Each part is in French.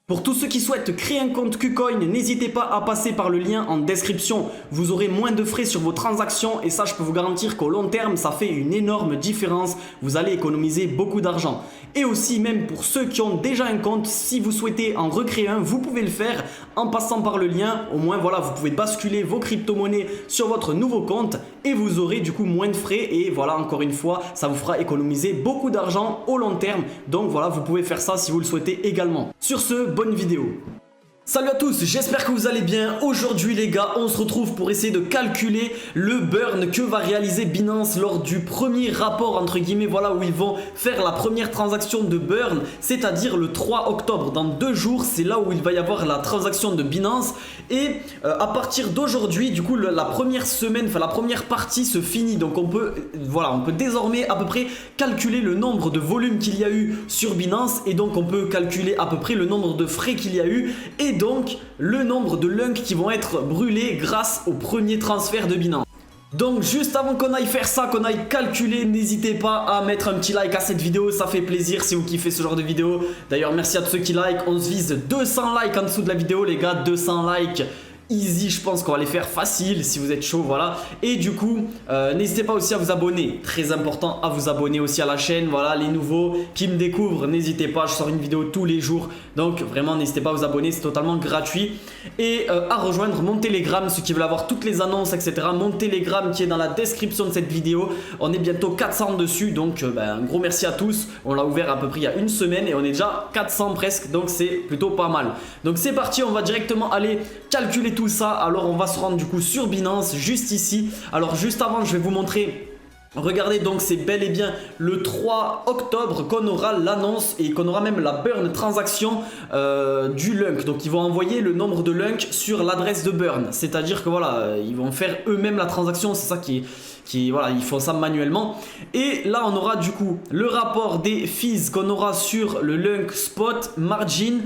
Pour tous ceux qui souhaitent créer un compte KuCoin, n'hésitez pas à passer par le lien en description. Vous aurez moins de frais sur vos transactions et ça, je peux vous garantir qu'au long terme, ça fait une énorme différence. Vous allez économiser beaucoup d'argent. Et aussi, même pour ceux qui ont déjà un compte, si vous souhaitez en recréer un, vous pouvez le faire en passant par le lien. Au moins, voilà, vous pouvez basculer vos crypto-monnaies sur votre nouveau compte et vous aurez du coup moins de frais. Et voilà, encore une fois, ça vous fera économiser beaucoup d'argent au long terme. Donc voilà, vous pouvez faire ça si vous le souhaitez également. Sur ce, bonne vidéo. Salut à tous, j'espère que vous allez bien. Aujourd'hui les gars, on se retrouve pour essayer de calculer le burn que va réaliser Binance lors du premier rapport entre guillemets, voilà, où ils vont faire la première transaction de burn, c'est-à-dire le 3 octobre. Dans 2 jours, c'est là où il va y avoir la transaction de Binance. Et à partir d'aujourd'hui, du coup, la première semaine, enfin la première partie se finit. Donc on peut désormais à peu près calculer le nombre de volumes qu'il y a eu sur Binance. Et donc on peut calculer à peu près le nombre de frais qu'il y a eu. Et donc le nombre de lunks qui vont être brûlés grâce au premier transfert de Binance. Donc juste avant qu'on aille faire ça, qu'on aille calculer, n'hésitez pas à mettre un petit like à cette vidéo, ça fait plaisir si vous kiffez ce genre de vidéo. D'ailleurs merci à tous ceux qui like, on se vise 200 likes en dessous de la vidéo les gars, 200 likes. Easy, je pense qu'on va les faire facile si vous êtes chaud, voilà. Et du coup, n'hésitez pas aussi à vous abonner. Très important à vous abonner aussi à la chaîne. Voilà, les nouveaux qui me découvrent, n'hésitez pas, je sors une vidéo tous les jours. Donc vraiment, n'hésitez pas à vous abonner, c'est totalement gratuit. Et à rejoindre mon Telegram, ceux qui veulent avoir toutes les annonces, etc. Mon Telegram qui est dans la description de cette vidéo. On est bientôt 400 dessus, donc un gros merci à tous. On l'a ouvert à peu près il y a une semaine et on est déjà 400 presque, donc c'est plutôt pas mal. Donc c'est parti, on va directement aller calculer tout ça. Alors on va se rendre du coup sur Binance juste ici. Alors juste avant, je vais vous montrer. Regardez, donc c'est bel et bien le 3 octobre qu'on aura l'annonce et qu'on aura même la burn transaction du lunk. Donc ils vont envoyer le nombre de lunk sur l'adresse de burn. C'est-à-dire que voilà, ils vont faire eux-mêmes la transaction. C'est ça voilà, ils font ça manuellement. Et là on aura du coup le rapport des fees qu'on aura sur le lunk spot margin.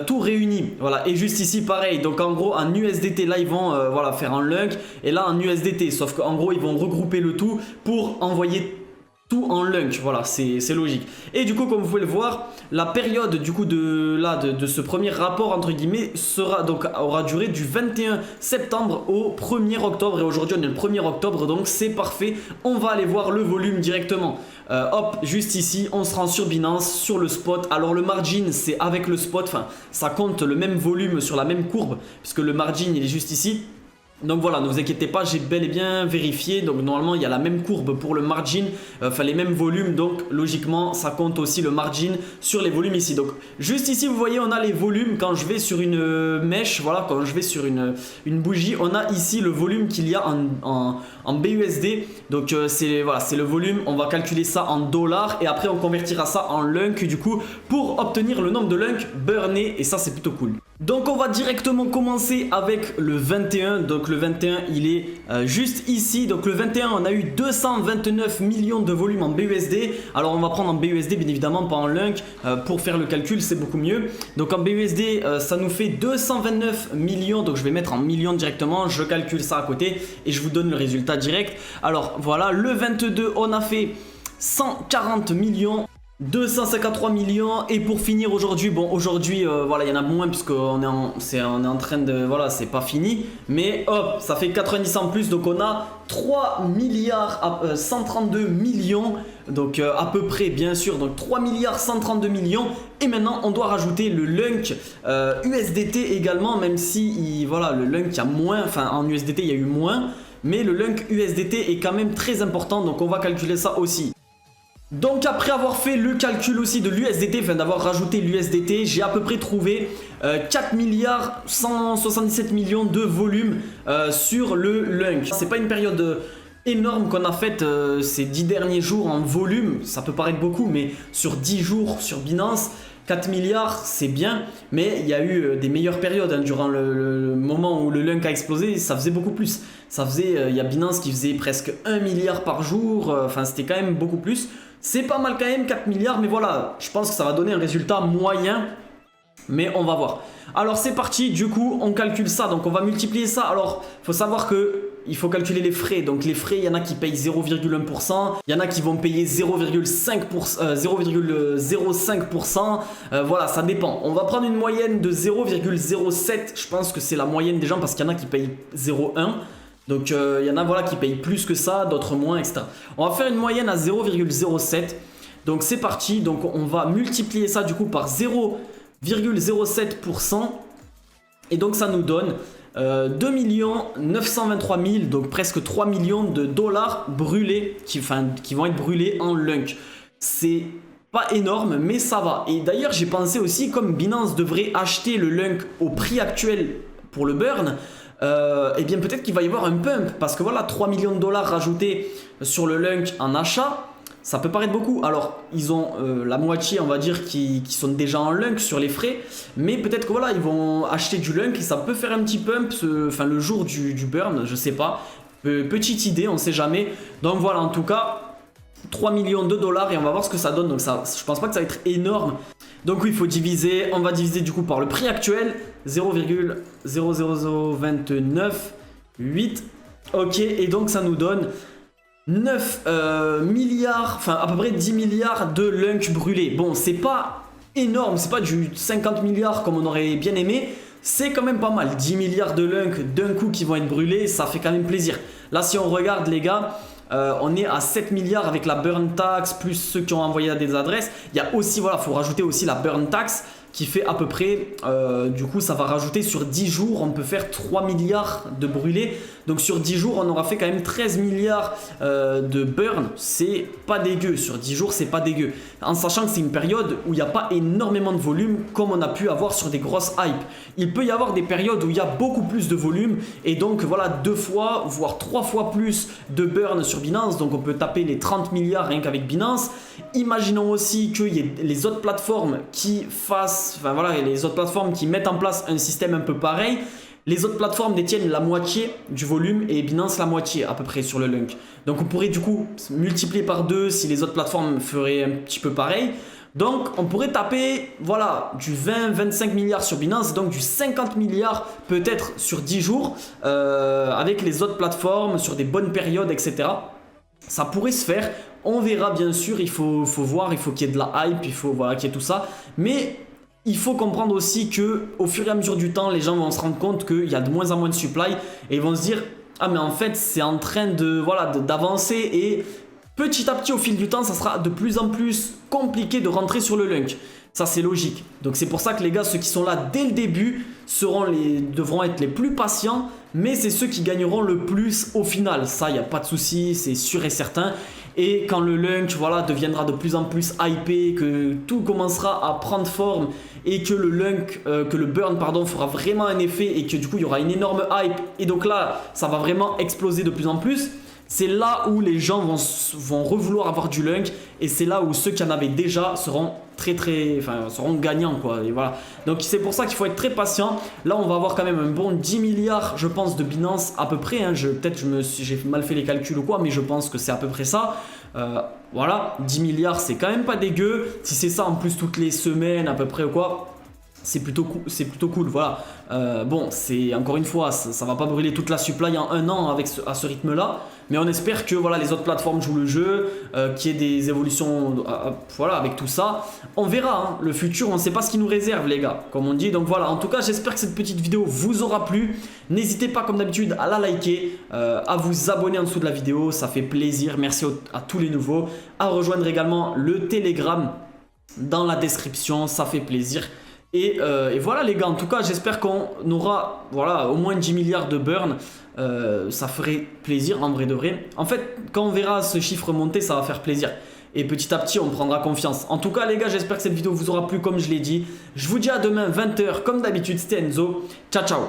Tout réuni, voilà. Et juste ici pareil, donc en gros en USDT là ils vont voilà, faire un lunk et là en USDT, sauf qu'en gros ils vont regrouper le tout pour envoyer tout en lunk, voilà, c'est logique. Et du coup comme vous pouvez le voir, la période du coup de ce premier rapport entre guillemets aura duré du 21 septembre au 1er octobre. Et aujourd'hui on est le 1er octobre, donc c'est parfait. On va aller voir le volume directement. Hop, juste ici, on se rend sur Binance, sur le spot. Alors le margin, c'est avec le spot, enfin ça compte le même volume sur la même courbe, puisque le margin il est juste ici. Donc voilà, ne vous inquiétez pas, j'ai bel et bien vérifié. Donc normalement il y a la même courbe pour le margin, enfin les mêmes volumes. Donc logiquement ça compte aussi le margin sur les volumes ici. Donc juste ici vous voyez on a les volumes. Quand je vais sur une mèche, voilà, quand je vais sur une bougie, on a ici le volume qu'il y a en BUSD. Donc c'est le volume. On va calculer ça en dollars et après on convertira ça en lunk du coup pour obtenir le nombre de lunk burnés. Et ça c'est plutôt cool. Donc on va directement commencer avec le 21. Donc le 21 il est juste ici. Donc le 21 on a eu 229 millions de volume en BUSD. Alors on va prendre en BUSD bien évidemment, pas en lunk. Pour faire le calcul c'est beaucoup mieux. Donc en BUSD ça nous fait 229 millions. Donc je vais mettre en millions directement. Je calcule ça à côté et je vous donne le résultat direct. Alors voilà, le 22 on a fait 140 millions. 253 millions. Et pour finir aujourd'hui, bon aujourd'hui voilà il y en a moins puisqu'on est en train de, voilà c'est pas fini, mais hop ça fait 90 en plus. Donc on a 3 milliards 132 millions, donc à peu près bien sûr, donc 3 milliards 132 millions. Et maintenant on doit rajouter le lunk USDT également, même si voilà le lunk il y a moins, enfin en USDT il y a eu moins, mais le lunk USDT est quand même très important, donc on va calculer ça aussi. Donc après avoir fait le calcul aussi de l'USDT, enfin d'avoir rajouté l'USDT, j'ai à peu près trouvé 4 milliards 177 millions de volume sur le lunk. C'est pas une période énorme qu'on a faite ces 10 derniers jours en volume, ça peut paraître beaucoup, mais sur 10 jours sur Binance, 4 milliards c'est bien, mais il y a eu des meilleures périodes hein, durant le moment où le lunk a explosé, ça faisait beaucoup plus. Ça faisait, il y a Binance qui faisait presque 1 milliard par jour, enfin c'était quand même beaucoup plus. C'est pas mal quand même 4 milliards, mais voilà, je pense que ça va donner un résultat moyen, mais on va voir. Alors c'est parti, du coup on calcule ça, donc on va multiplier ça. Alors il faut savoir que il faut calculer les frais. Donc les frais, il y en a qui payent 0,1%, il y en a qui vont payer 0,05%. Voilà, ça dépend. On va prendre une moyenne de 0,07. Je pense que c'est la moyenne des gens parce qu'il y en a qui payent 0,1. Donc il y en a voilà, qui payent plus que ça, d'autres moins, etc. On va faire une moyenne à 0,07. Donc c'est parti. Donc on va multiplier ça du coup par 0,07%. Et donc ça nous donne 2 923 000, donc presque 3 millions de dollars brûlés, qui vont être brûlés en Lunk. C'est pas énorme, mais ça va. Et d'ailleurs, j'ai pensé aussi, comme Binance devrait acheter le Lunk au prix actuel pour le burn, et bien peut-être qu'il va y avoir un pump, parce que voilà, 3 millions de dollars rajoutés sur le Lunk en achat, ça peut paraître beaucoup. Alors, ils ont la moitié, on va dire, qui sont déjà en Lunk sur les frais. Mais peut-être que voilà, ils vont acheter du Lunk et ça peut faire un petit pump le jour du burn, je sais pas. Petite idée, on sait jamais. Donc voilà, en tout cas, 3 millions de dollars et on va voir ce que ça donne. Donc ça, je pense pas que ça va être énorme. Donc oui, il faut diviser. On va diviser du coup par le prix actuel. 0,00029,8. Ok, et donc ça nous donne 9 milliards, enfin à peu près 10 milliards de Lunk brûlés. Bon, c'est pas énorme, c'est pas du 50 milliards comme on aurait bien aimé, c'est quand même pas mal. 10 milliards de Lunk d'un coup qui vont être brûlés, ça fait quand même plaisir. Là, si on regarde les gars, on est à 7 milliards avec la burn tax, plus ceux qui ont envoyé à des adresses. Il y a aussi, voilà, il faut rajouter aussi la burn tax qui fait à peu près, du coup ça va rajouter sur 10 jours, on peut faire 3 milliards de brûlés. Donc sur 10 jours, on aura fait quand même 13 milliards de burn. C'est pas dégueu, sur 10 jours, c'est pas dégueu. En sachant que c'est une période où il n'y a pas énormément de volume comme on a pu avoir sur des grosses hype. Il peut y avoir des périodes où il y a beaucoup plus de volume et donc voilà 2 fois, voire 3 fois plus de burn sur Binance. Donc on peut taper les 30 milliards rien qu'avec Binance. Imaginons aussi qu'il y ait les autres plateformes qui fassent, enfin voilà, les autres plateformes qui mettent en place un système un peu pareil. Les autres plateformes détiennent la moitié du volume et Binance la moitié à peu près sur le Lunk. Donc on pourrait du coup multiplier par 2 si les autres plateformes feraient un petit peu pareil. Donc on pourrait taper voilà, du 20-25 milliards sur Binance, donc du 50 milliards peut-être sur 10 jours avec les autres plateformes sur des bonnes périodes, etc. Ça pourrait se faire, on verra bien sûr, il faut voir, il faut qu'il y ait de la hype, il faut voilà, qu'il y ait tout ça. Mais il faut comprendre aussi que au fur et à mesure du temps, les gens vont se rendre compte qu'il y a de moins en moins de supply et ils vont se dire ah mais en fait c'est en train de voilà d'avancer et petit à petit au fil du temps ça sera de plus en plus compliqué de rentrer sur le Lunk. Ça c'est logique. Donc c'est pour ça que les gars, ceux qui sont là dès le début devront être les plus patients, mais c'est ceux qui gagneront le plus au final. Ça, il n'y a pas de souci, c'est sûr et certain. Et quand le Lunk voilà, deviendra de plus en plus hypé, que tout commencera à prendre forme et que le burn pardon, fera vraiment un effet et que du coup il y aura une énorme hype et donc là ça va vraiment exploser de plus en plus. C'est là où les gens vont revouloir avoir du Lunk et c'est là où ceux qui en avaient déjà seront seront gagnants quoi. Et voilà. Donc c'est pour ça qu'il faut être très patient. Là on va avoir quand même un bon 10 milliards je pense de Binance à peu près. Hein. Peut-être j'ai mal fait les calculs ou quoi, mais je pense que c'est à peu près ça. Voilà, 10 milliards c'est quand même pas dégueu. Si c'est ça en plus toutes les semaines à peu près ou quoi, c'est plutôt cool, voilà. Bon, c'est encore une fois, ça va pas brûler toute la supply en un an à ce rythme-là, mais on espère que voilà, les autres plateformes jouent le jeu, qu'il y ait des évolutions, voilà, avec tout ça. On verra, hein, le futur, on ne sait pas ce qui nous réserve, les gars, comme on dit. Donc voilà, en tout cas, j'espère que cette petite vidéo vous aura plu. N'hésitez pas, comme d'habitude, à la liker, à vous abonner en dessous de la vidéo, ça fait plaisir. Merci à tous les nouveaux, à rejoindre également le Telegram dans la description, ça fait plaisir. Et voilà les gars, en tout cas j'espère qu'on aura voilà, au moins 10 milliards de burn, ça ferait plaisir en vrai de vrai. En fait quand on verra ce chiffre monter ça va faire plaisir et petit à petit on prendra confiance. En tout cas les gars, j'espère que cette vidéo vous aura plu comme je l'ai dit. Je vous dis à demain 20 h comme d'habitude, c'était Enzo, ciao ciao.